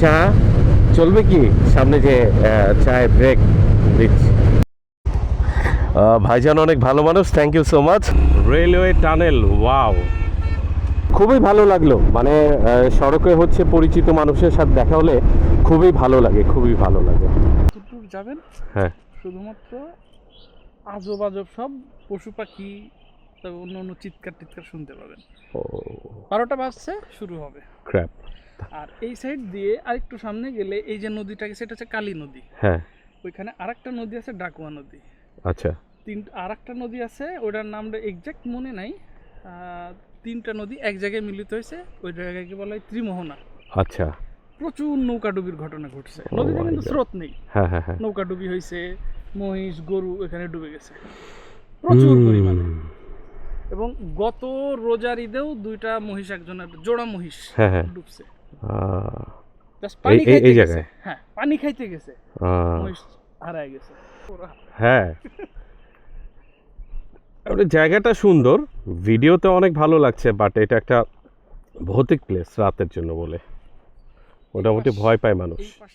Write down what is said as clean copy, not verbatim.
চা চলবে কি সামনে যে চায়ের ব্রেক দিচ্ছি। ভাইজান অনেক ভালো মানুষ, thank you so much. Railway tunnel, wow, খুবই ভালো লাগলো। মানে সড়কে হচ্ছে পরিচিত মানুষের সাথে দেখা হলে খুবই ভালো লাগে, খুবই ভালো লাগে। দূর যাবেন, হ্যাঁ, শুধুমাত্র আজব আজব সব পশু পাখি, তবে অন্য অন্য চিৎকার টিৎকার শুনতে পাবেন। 12টা বাজছে, শুরু হবে। ক্র্যাপ। আর এই সাইড দিয়ে আরেকটু সামনে গেলে এই যে নদীটা গেছে, এটা হচ্ছে কালী নদী। হ্যাঁ, ওইখানে আরেকটা নদী আছে, ডাকুয়া নদী। আচ্ছা, আরেকটা নদী আছে, ওটার নামটা এক্সাক্ট মনে নাই। 3টা নদী এক জায়গায় মিলিত হয়েছে, ওই জায়গাকে বলা হয় ত্রিমোহনা। আচ্ছা, প্রচুর নৌকাডুবির ঘটনা ঘটছে। নদীতে কিন্তু স্রোত নেই, হ্যাঁ হ্যাঁ হ্যাঁ, নৌকাডুবি হয়েছে, মহিষ গরু এখানে ডুবে গেছে প্রচুর পরিমাণে। এবং গত রোজার ঈদেও 2টা মহিষ, একজনের জোড়া মহিষ হ্যাঁ হ্যাঁ, ডুবছে। এই পানি খাইতে এই গেছে, জায়গায়, হ্যাঁ পানি খাইতে গেছে, মহিষ হারায় গেছে। হ্যাঁ। জায়গাটা সুন্দর, ভিডিওতে অনেক ভালো লাগছে, বাট এটা একটা ভৌতিক প্লেস রাতের জন্য বলে মোটামুটি ভয় পায় মানুষ। এই পাশ